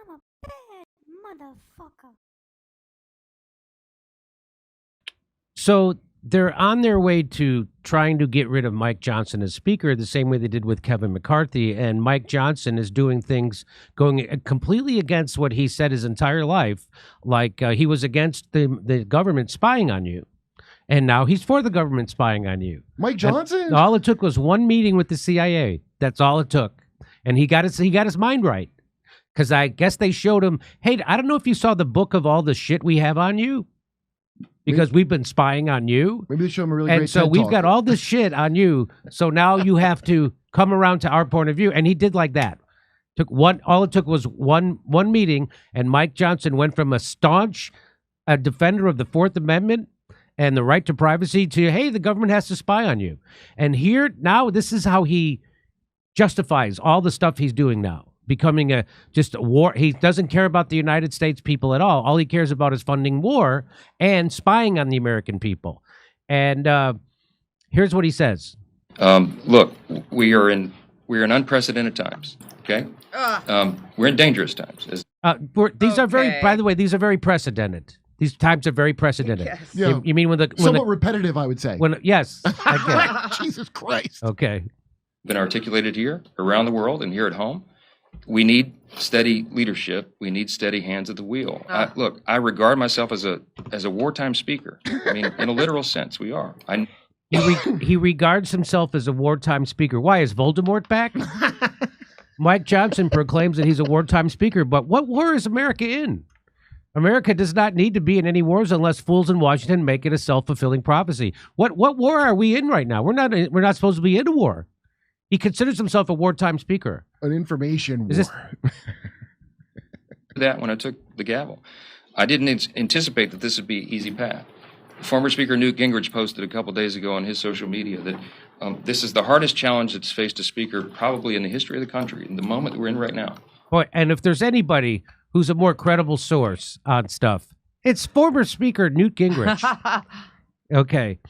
I'm a bad motherfucker. So they're on their way to trying to get rid of Mike Johnson as Speaker the same way they did with Kevin McCarthy. And Mike Johnson is doing things going completely against what he said his entire life. Like he was against the government spying on you. And now he's for the government spying on you. Mike Johnson? And all it took was one meeting with the CIA. That's all it took. And he got his mind right. Because I guess they showed him, hey, I don't know if you saw the book of all the shit we have on you. Because we've been spying on you. Maybe they show him a really great TED so we've talk. got all this shit on you. So now you have to come around to our point of view. And he did like that. All it took was one meeting, and Mike Johnson went from a staunch defender of the Fourth Amendment and the right to privacy to, hey, the government has to spy on you. And here now, this is how he justifies all the stuff he's doing now. Becoming just a war. He doesn't care about the United States people at all. All he cares about is funding war and spying on the American people. And here's what he says. Look, we are in unprecedented times. Okay, we're in dangerous times. These are very. By the way, these are very precedented. These times are very precedented. Yes. Yeah. You mean somewhat repetitive? I would say. Yes. I get Jesus Christ. Okay. Been articulated here, around the world, and here at home. We need steady leadership. We need steady hands at the wheel. Look, I regard myself as a wartime speaker. I mean, in a literal sense, we are. He regards himself as a wartime speaker. Why, is Voldemort back? Mike Johnson proclaims that he's a wartime speaker, but what war is America in? America does not need to be in any wars unless fools in Washington make it a self-fulfilling prophecy. What war are we in right now? We're not supposed to be in a war. He considers himself a wartime speaker. An information war. That when I took the gavel, I didn't anticipate that this would be an easy path. Former Speaker Newt Gingrich posted a couple days ago on his social media that this is the hardest challenge that's faced a speaker probably in the history of the country, in the moment that we're in right now. Boy, and if there's anybody who's a more credible source on stuff, it's former Speaker Newt Gingrich. Okay.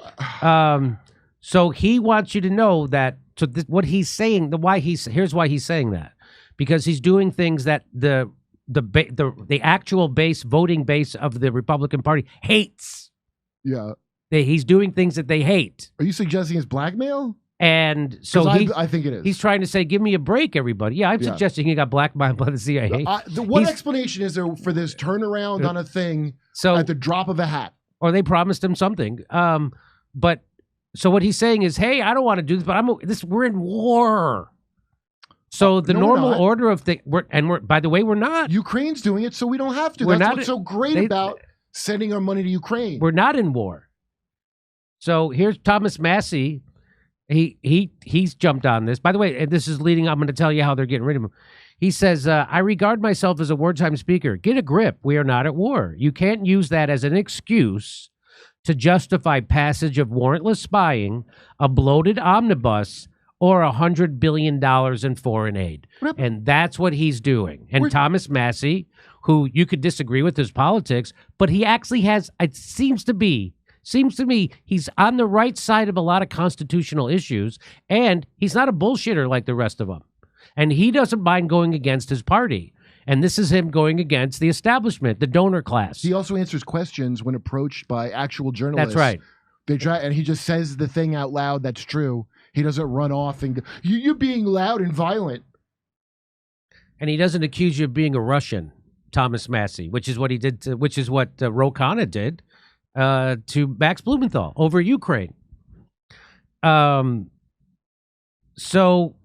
So he wants you to know that. So what he's saying, here's why he's saying that, because he's doing things that the actual voting base of the Republican Party hates. Yeah, he's doing things that they hate. Are you suggesting it's blackmail? And so I think it is. He's trying to say, give me a break, everybody. Yeah, I'm suggesting he got blackmailed by the CIA. What explanation is there for this turnaround on a thing at the drop of a hat? Or they promised him something. But so what he's saying is, hey, I don't want to do this, but we're in war. So the normal order of things, by the way, we're not. Ukraine's doing it, so we don't have to. That's what's so great about sending our money to Ukraine. We're not in war. So here's Thomas Massie. He's jumped on this. By the way, and this is leading, I'm going to tell you how they're getting rid of him. He says, I regard myself as a wartime speaker. Get a grip. We are not at war. You can't use that as an excuse to justify passage of warrantless spying, a bloated omnibus, or $100 billion in foreign aid. And that's what he's doing. And Thomas Massie, who you could disagree with his politics, but he actually has, it seems to me, he's on the right side of a lot of constitutional issues, and he's not a bullshitter like the rest of them. And he doesn't mind going against his party. And this is him going against the establishment, the donor class. He also answers questions when approached by actual journalists. That's right. They try, and he just says the thing out loud that's true. He doesn't run off and go, you're being loud and violent. And he doesn't accuse you of being a Russian, Thomas Massie, which is what he did. Which is what Ro Khanna did to Max Blumenthal over Ukraine. So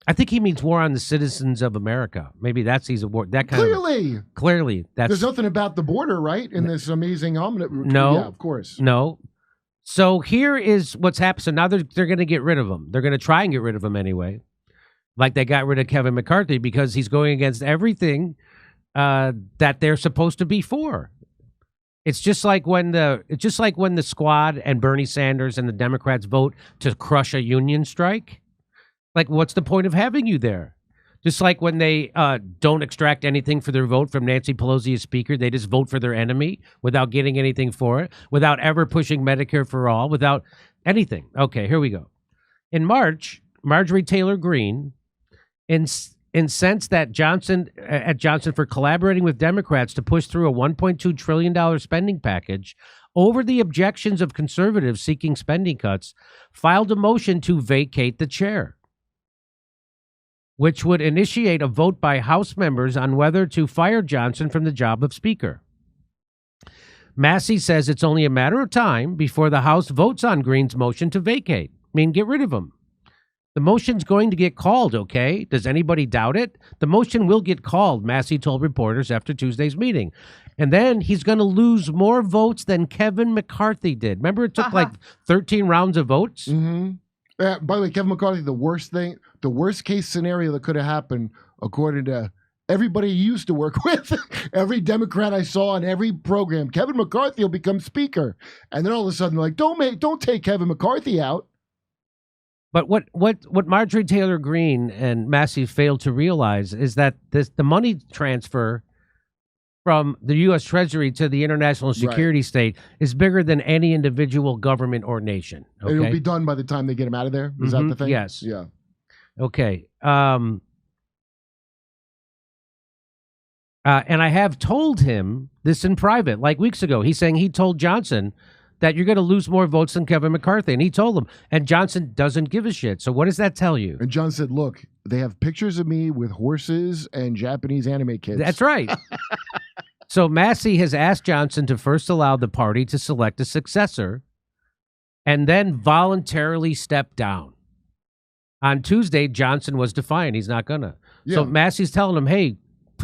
I think he means war on the citizens of America. Maybe he's a war. That kind clearly. There's nothing about the border, right? In this amazing omnibus. No, yeah, of course. No. So here is what's happened. So now they're going to get rid of him. They're going to try and get rid of him anyway, like they got rid of Kevin McCarthy, because he's going against everything that they're supposed to be for. It's just like when the Squad and Bernie Sanders and the Democrats vote to crush a union strike. Like, what's the point of having you there? Just like when they don't extract anything for their vote from Nancy Pelosi as Speaker, they just vote for their enemy without getting anything for it, without ever pushing Medicare for all, without anything. Okay, here we go. In March, Marjorie Taylor Greene incensed at Johnson for collaborating with Democrats to push through a $1.2 trillion spending package over the objections of conservatives seeking spending cuts, filed a motion to vacate the chair, which would initiate a vote by House members on whether to fire Johnson from the job of Speaker. Massey says it's only a matter of time before the House votes on Green's motion to vacate. I mean, get rid of him. The motion's going to get called, okay? Does anybody doubt it? The motion will get called, Massey told reporters after Tuesday's meeting. And then he's going to lose more votes than Kevin McCarthy did. Remember, it took like 13 rounds of votes? Mm-hmm. By the way, Kevin McCarthy, the worst case scenario that could have happened, according to everybody he used to work with, every Democrat I saw on every program, Kevin McCarthy will become Speaker. And then all of a sudden, like, don't take Kevin McCarthy out. But what Marjorie Taylor Greene and Massey failed to realize is that the money transfer from the U.S. Treasury to the international security state is bigger than any individual government or nation. Okay? It'll be done by the time they get him out of there. Is that the thing? Yes. Yeah. Okay. And I have told him this in private, like weeks ago. He's saying he told Johnson that you're going to lose more votes than Kevin McCarthy. And he told him. And Johnson doesn't give a shit. So what does that tell you? And John said, look, they have pictures of me with horses and Japanese anime kids. That's right. So Massey has asked Johnson to first allow the party to select a successor and then voluntarily step down. On Tuesday, Johnson was defiant. He's not going to. Yeah. So Massey's telling him, hey,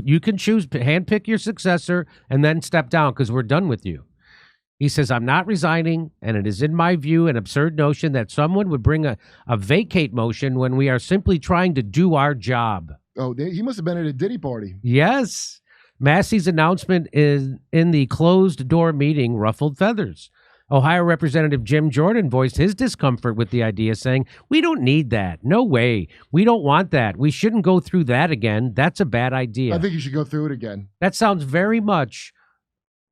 you can choose, handpick your successor and then step down because we're done with you. He says, I'm not resigning, and it is in my view an absurd notion that someone would bring a vacate motion when we are simply trying to do our job. Oh, he must have been at a Diddy party. Yes. Massey's announcement in the closed-door meeting ruffled feathers. Ohio Representative Jim Jordan voiced his discomfort with the idea, saying, we don't need that. No way. We don't want that. We shouldn't go through that again. That's a bad idea. I think you should go through it again. That sounds very much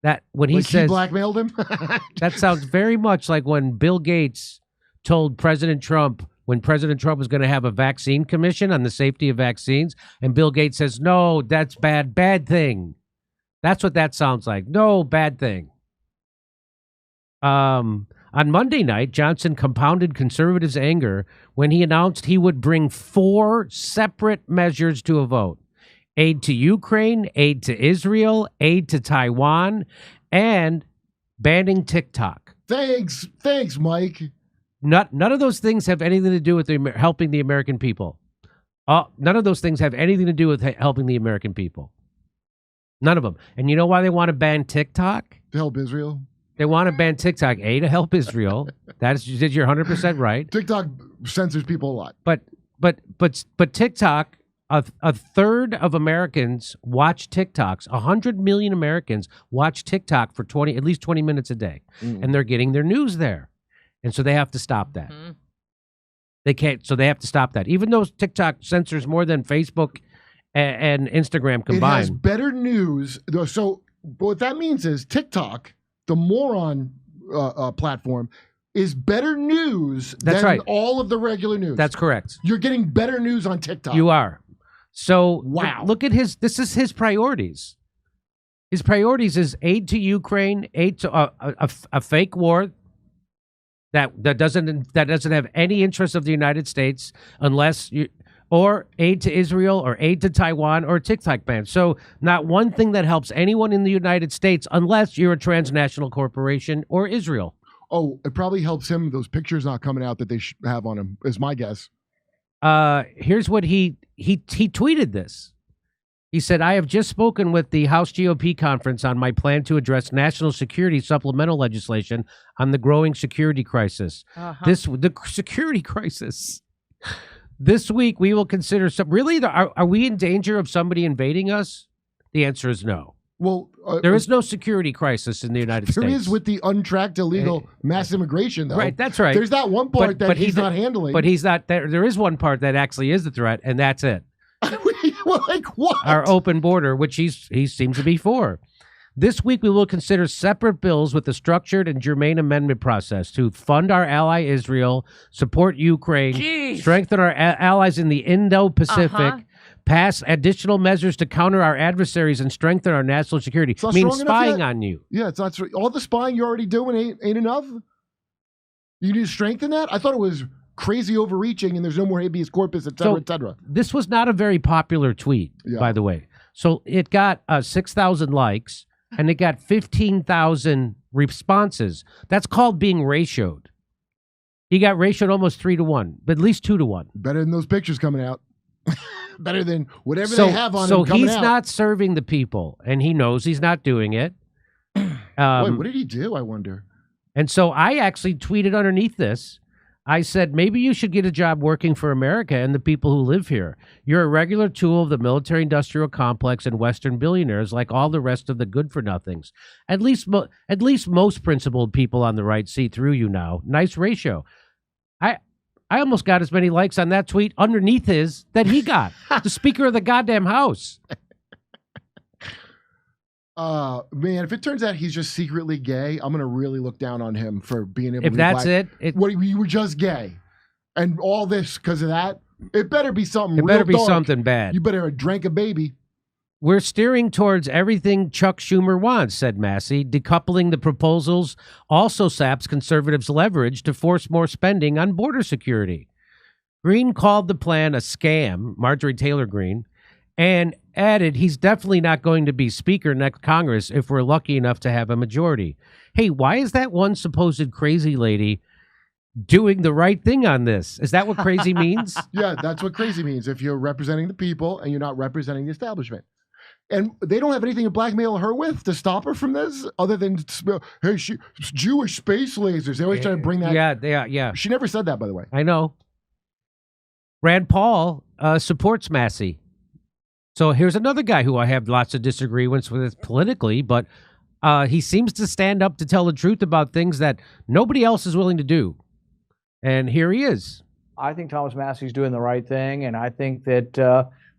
that when he like says... he blackmailed him? That sounds very much like when Bill Gates told President Trump, when President Trump was going to have a vaccine commission on the safety of vaccines, and Bill Gates says, no, that's bad thing. That's what that sounds like. No, bad thing. On Monday night, Johnson compounded conservatives' anger when he announced he would bring 4 separate measures to a vote. Aid to Ukraine, aid to Israel, aid to Taiwan, and banning TikTok. Thanks, Mike. None of those things have anything to do with helping the American people. None of those things have anything to do with helping the American people. None of them. And you know why they want to ban TikTok? To help Israel. They want to ban TikTok, to help Israel. You're 100% right. TikTok censors people a lot. But TikTok, a third of Americans watch TikToks. 100 million Americans watch TikTok for at least 20 minutes a day, and they're getting their news there, and so they have to stop that. They can't, so they have to stop that. Even though TikTok censors more than Facebook and Instagram combined. It has better news. So what that means is TikTok, the moron platform, is better news than all of the regular news. That's correct. You're getting better news on TikTok. You are. So wow. Look at this is his priorities. His priorities is aid to Ukraine, aid to a fake war that doesn't have any interest of the United States or aid to Israel or aid to Taiwan or TikTok ban. So not one thing that helps anyone in the United States unless you're a transnational corporation or Israel. Oh, it probably helps him. Those pictures not coming out that they have on him is my guess. Here's what he tweeted this. He said, I have just spoken with the House GOP conference on my plan to address national security supplemental legislation on the growing security crisis. The security crisis. This week, we will consider are we in danger of somebody invading us? The answer is no. Well, there is no security crisis in the United States. There is with the untracked illegal mass immigration, though. Right, that's right. There's that one part that he's not handling. But he's not. There is one part that actually is the threat, and that's it. Like what? Our open border, which he seems to be for. This week, we will consider separate bills with a structured and germane amendment process to fund our ally Israel, support Ukraine, strengthen our allies in the Indo-Pacific, pass additional measures to counter our adversaries and strengthen our national security. It's not I mean, strong enough spying yet? on you. Yeah, it's not all the spying you're already doing ain't enough. You need to strengthen that. I thought it was crazy overreaching, and there's no more habeas corpus, et cetera, et cetera. This was not a very popular tweet, by the way. So it got 6,000 likes, and it got 15,000 responses. That's called being ratioed. He got ratioed almost 3-to-1, but at least 2-to-1. Better than those pictures coming out. Better than whatever they have on so him coming he's out. not serving the people, and he knows he's not doing it. Wait, what did he do, I wonder? And so I actually tweeted underneath this. I said, maybe you should get a job working for America and the people who live here. You're a regular tool of the military-industrial complex and Western billionaires like all the rest of the good-for-nothings. At least most principled people on the right see through you now. Nice ratio. I almost got as many likes on that tweet underneath his that he got. The Speaker of the goddamn House. Man, if it turns out he's just secretly gay, I'm gonna really look down on him for being able to be If that's black. What, you were just gay, and all this because of that. It better be something. It better real be dark. something bad. You better have drank a baby. We're steering towards everything Chuck Schumer wants, said Massey. Decoupling the proposals also saps conservatives' leverage to force more spending on border security. Green called the plan a scam, Marjorie Taylor Greene, and added he's definitely not going to be Speaker next Congress if we're lucky enough to have a majority. Hey, why is that one supposed crazy lady doing the right thing on this? Is that what crazy means? Yeah, that's what crazy means. If you're representing the people and you're not representing the establishment. And they don't have anything to blackmail her with to stop her from this other than, hey, Jewish space lasers. They always try to bring that. Yeah. She never said that, by the way. I know. Rand Paul supports Massey. So here's another guy who I have lots of disagreements with politically, but he seems to stand up to tell the truth about things that nobody else is willing to do. And here he is. I think Thomas Massey's doing the right thing, and I think that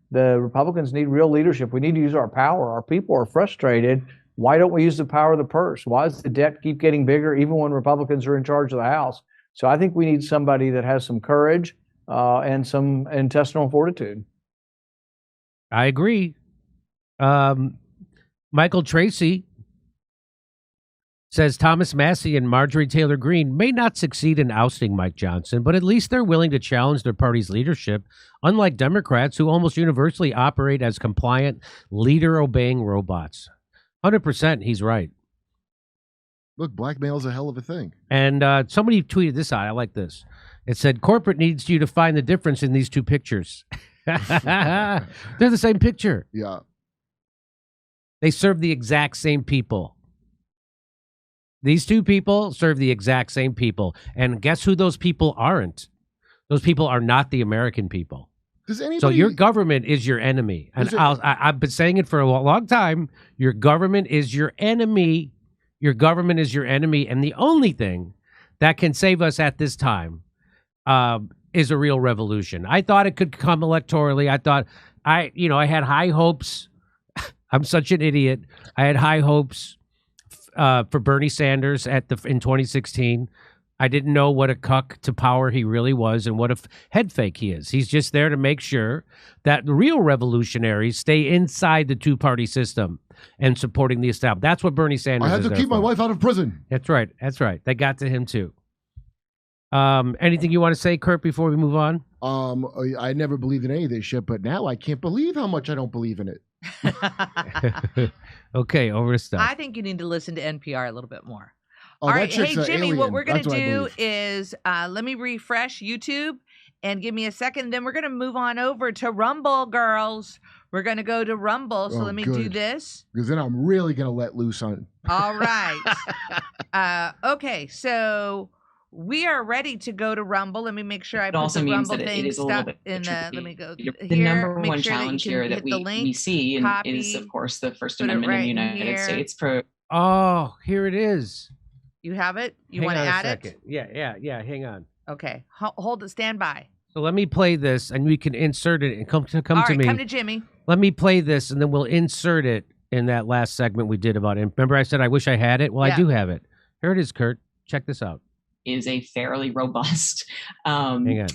the Republicans need real leadership. We need to use our power. Our people are frustrated. Why don't we use the power of the purse? Why does the debt keep getting bigger even when Republicans are in charge of the House? So I think we need somebody that has some courage and some intestinal fortitude. I agree. Michael Tracy says Thomas Massey and Marjorie Taylor Greene may not succeed in ousting Mike Johnson, but at least they're willing to challenge their party's leadership, unlike Democrats who almost universally operate as compliant, leader-obeying robots. 100% he's right. Look, blackmail's a hell of a thing. And somebody tweeted this out. I like this. It said, corporate needs you to find the difference in these two pictures. They're the same picture. Yeah. They serve the exact same people. These two people serve the exact same people. And guess who those people aren't? Those people are not the American people. Does anybody... So your government is your enemy. And I've been saying it for a long time. Your government is your enemy. Your government is your enemy. And the only thing that can save us at this time is a real revolution. I thought it could come electorally. I thought I had high hopes. I'm such an idiot. I had high hopes for Bernie Sanders in 2016. I didn't know what a cuck to power he really was and what a head fake he is. He's just there to make sure that the real revolutionaries stay inside the two-party system and supporting the establishment. That's what Bernie Sanders is. I had to keep my wife out of prison. That's right. That's right. They got to him too. Anything you want to say, Kurt, before we move on? I never believed in any of this shit, but now I can't believe how much I don't believe in it. Okay, over to stuff. I think you need to listen to NPR a little bit more. Oh, All that right, chick's hey an Jimmy, alien. what we're gonna That's what I do believe. is let me refresh YouTube and give me a second. Then we're gonna move on over to Rumble, girls. We're gonna go to Rumble. So Oh, let me do good. this. Because then I'm really going to let loose on... All right. Okay, so we are ready to go to Rumble. Let me make sure I It put also the means Rumble that it thing is a little stuff bit in the. tricky. Let me go The here. number Make one sure that you challenge can here that hit the we link. see and is, copy, of course, the First put it Amendment in right the in United here. States. Oh, here it is. You have it. You Hang want to on a add second. it? Yeah. Hang on. Okay. Hold it. Stand by. So let me play this, and we can insert it and come All to right, me. come to Jimmy. Let me play this, and then we'll insert it in that last segment we did about it. Remember I said I wish I had it? Well, Yeah. I do have it. Here it is, Kurt. Check this out. Is a fairly robust Hang on.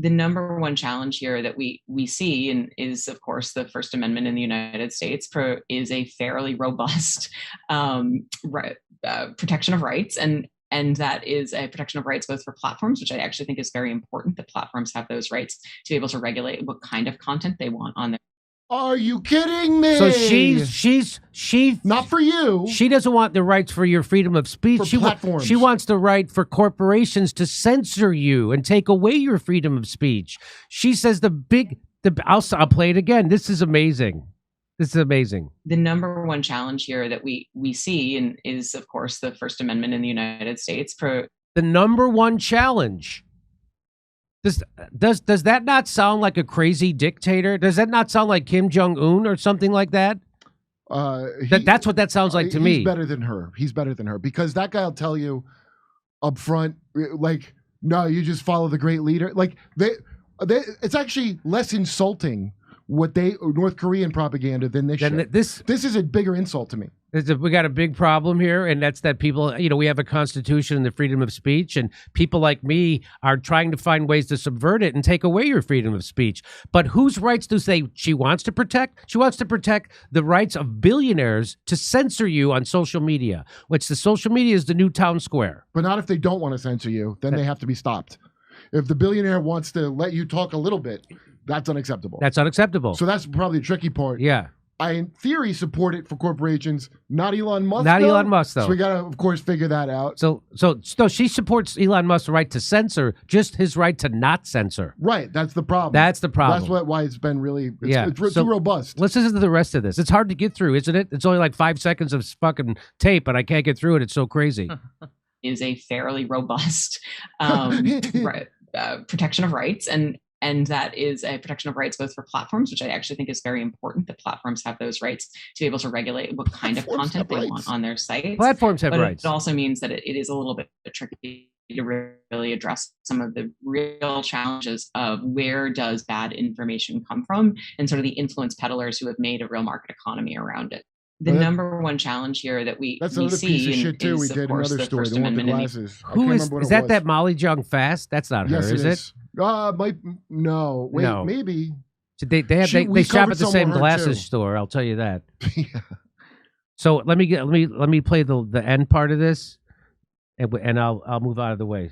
the number one challenge here that we see and is, of course, the First Amendment in the United States is a fairly robust protection of rights, and that is a protection of rights both for platforms, which I actually think is very important, that platforms have those rights to be able to regulate what kind of content they want on their. Are you kidding me? So she not for you. She doesn't want the rights for your freedom of speech. For platforms. She wants the right for corporations to censor you and take away your freedom of speech. She says I'll play it again. This is amazing. This is amazing. The number one challenge here that we see and is, of course, the First Amendment in the United States. The number one challenge. Does that not sound like a crazy dictator? Does that not sound like Kim Jong-un or something like that? That's what that sounds like to me. He's better than her. He's better than her because that guy will tell you up front, like, no, you just follow the great leader. Like it's actually less insulting what North Korean propaganda than this shit. This is a bigger insult to me. We got a big problem here, and that's that people, we have a constitution and the freedom of speech, and people like me are trying to find ways to subvert it and take away your freedom of speech. But whose rights does she wants to protect? She wants to protect the rights of billionaires to censor you on social media, which the social media is the new town square. But not if they don't want to censor you, then they have to be stopped. If the billionaire wants to let you talk a little bit, that's unacceptable. That's unacceptable. So that's probably the tricky part. Yeah. I, in theory, support it for corporations, not Elon Musk. Not Elon Musk, though. So we got to, of course, figure that out. So she supports Elon Musk's right to censor, just his right to not censor. Right. That's the problem. That's the problem. That's why it's been really, it's so too robust. Let's listen to the rest of this. It's hard to get through, isn't it? It's only like 5 seconds of fucking tape, and I can't get through it. It's so crazy. Is a fairly robust protection of rights, and that is a protection of rights both for platforms, which I actually think is very important, that platforms have those rights to be able to regulate what kind of content they want on their sites. Platforms have rights. It also means that it is a little bit tricky to really address some of the real challenges of where does bad information come from and sort of the influence peddlers who have made a real market economy around it. The number one challenge here that we another see piece of shit too. is, We did of course, another the story. First The one with the Amendment. glasses. Who is that? Molly Jung Fast? That's not Yes, her, is it? No. Wait, No. maybe. They shop at the same glasses store. I'll tell you that. Yeah. So let me play the end part of this, and I'll move out of the way.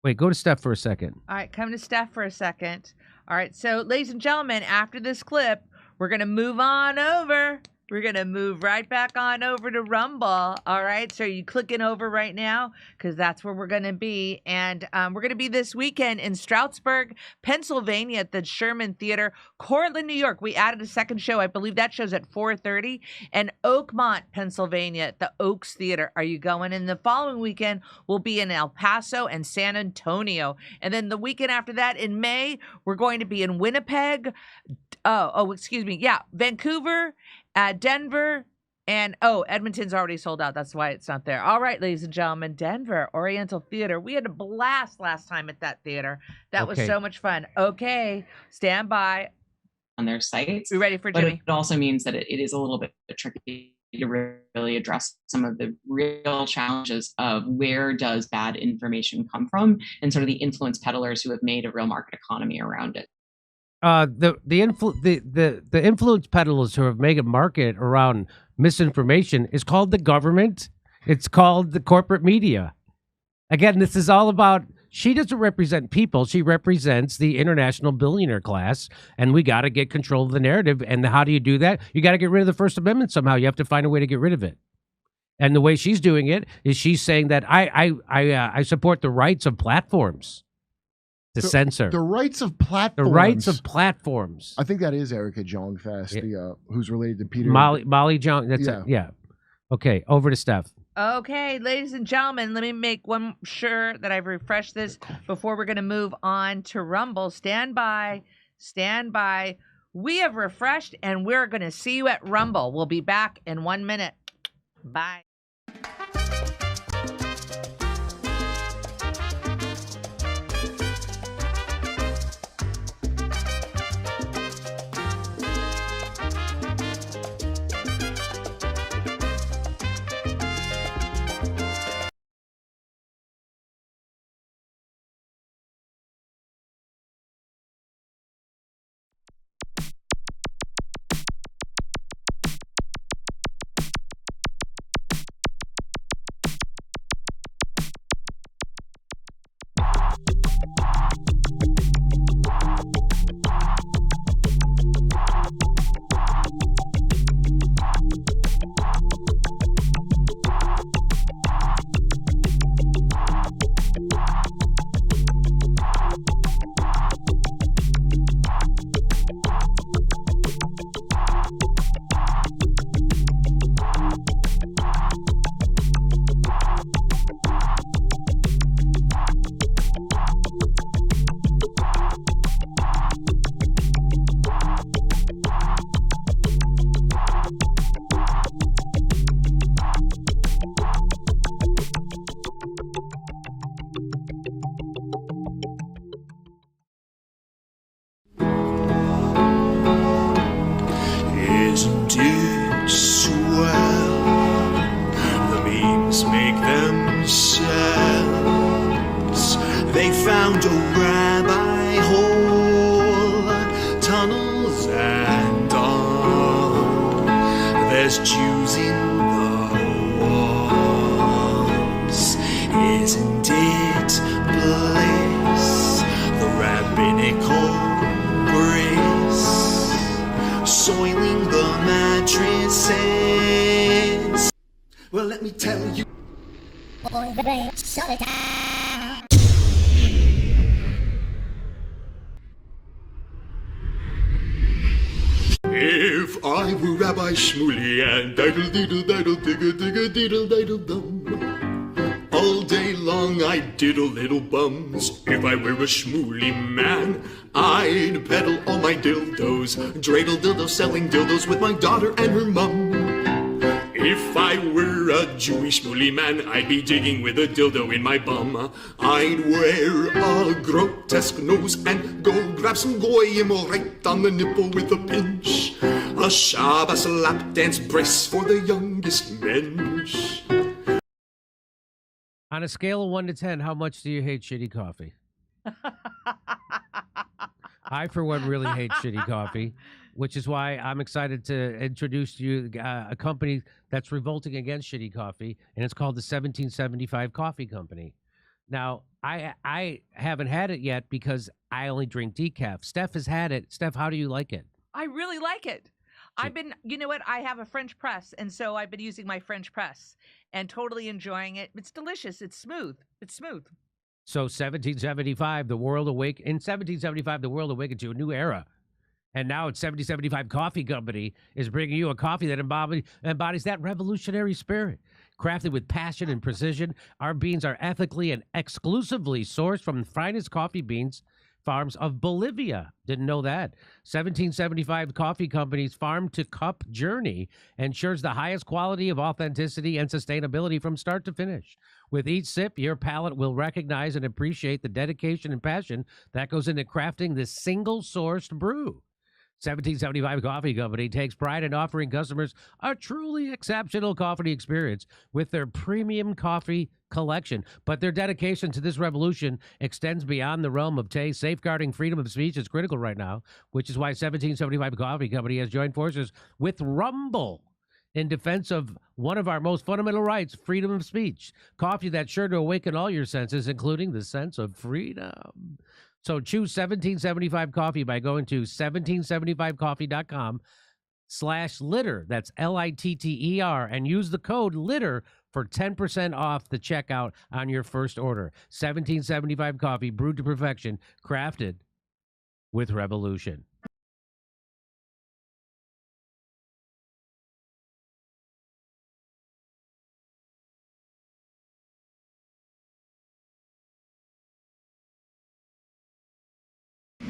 Wait, go to Steph for a second. All right, come to Steph for a second. All right, so ladies and gentlemen, after this clip, we're going to move on over. We're going to move right back on over to Rumble. All right, so are you clicking over right now? Because that's where we're going to be. And we're going to be this weekend in Stroudsburg, Pennsylvania at the Sherman Theater, Cortland, New York. We added a second show. I believe that show's at 4:30. And Oakmont, Pennsylvania at the Oaks Theater. Are you going? And the following weekend, we'll be in El Paso and San Antonio. And then the weekend after that, in May, we're going to be in Winnipeg. Vancouver, Denver, and Edmonton's already sold out. That's why it's not there. All right, ladies and gentlemen, Denver, Oriental Theater. We had a blast last time at that theater. That was so much fun. Okay, stand by. On their sites. We ready for Jimmy? But it also means that it is a little bit tricky to really address some of the real challenges of where does bad information come from and sort of the influence peddlers who have made a real market economy around it. The influence peddlers who have made a market around misinformation is called the government. It's called the corporate media. Again, this is all about, she doesn't represent people. She represents the international billionaire class, and we got to get control of the narrative. And how do you do that? You got to get rid of the First Amendment somehow. You have to find a way to get rid of it. And the way she's doing it is she's saying that I support the rights of platforms. To censor the rights of platforms. The rights of platforms. I think that is Erica Jongfast, who's related to Peter. Molly Jong. That's yeah. Okay, over to Steph. Okay, ladies and gentlemen, let me make sure that I've refreshed this before we're going to move on to Rumble. Stand by. We have refreshed, and we're going to see you at Rumble. We'll be back in 1 minute. Bye. found a rabbi hole, tunnels and all. There's Jews in the walls. Isn't it bliss? The rabbinical bris soiling the mattresses. Well, let me tell you. If I were Rabbi Shmuley and diddle diddle diddle digga digga diddle diddle dum, all day long I'd diddle little bums. If I were a Shmuley man, I'd peddle all my dildos, dreidel dildos, selling dildos with my daughter and her mum. If I were a Jewish Shmuley man, I'd be digging with a dildo in my bum. I'd wear a grotesque nose and go grab some goyim right on the nipple with a pinch. A Shabbos lap dance brace for the youngest mensch. On a scale of 1 to 10, how much do you hate shitty coffee? I, for one, really hate shitty coffee, which is why I'm excited to introduce to you a company that's revolting against shitty coffee, and it's called the 1775 Coffee Company. Now, I haven't had it yet because I only drink decaf. Steph has had it. Steph, how do you like it? I really like it. You know what? I have a French press, and so I've been using my French press and totally enjoying it. It's delicious. It's smooth. It's smooth. So 1775, the world awakened. In 1775, the world awakened to a new era. And now it's 1775 Coffee Company is bringing you a coffee that embodies that revolutionary spirit. Crafted with passion and precision, our beans are ethically and exclusively sourced from the finest coffee beans farms of Bolivia. Didn't know that. 1775 Coffee Company's farm-to-cup journey ensures the highest quality of authenticity and sustainability from start to finish. With each sip, your palate will recognize and appreciate the dedication and passion that goes into crafting this single-sourced brew. 1775 Coffee Company takes pride in offering customers a truly exceptional coffee experience with their premium coffee collection. But their dedication to this revolution extends beyond the realm of taste. Safeguarding freedom of speech is critical right now, which is why 1775 Coffee Company has joined forces with Rumble in defense of one of our most fundamental rights, freedom of speech. Coffee that's sure to awaken all your senses, including the sense of freedom. So choose 1775 Coffee by going to 1775coffee.com/litter. That's LITTER, and use the code LITTER for 10% off the checkout on your first order. 1775 Coffee, brewed to perfection, crafted with revolution.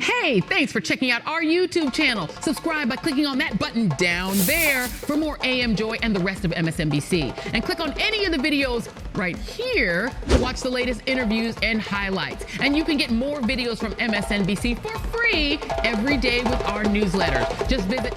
Hey, thanks for checking out our YouTube channel. Subscribe by clicking on that button down there for more AM Joy and the rest of MSNBC. And click on any of the videos right here to watch the latest interviews and highlights. And you can get more videos from MSNBC for free every day with our newsletters. Just visit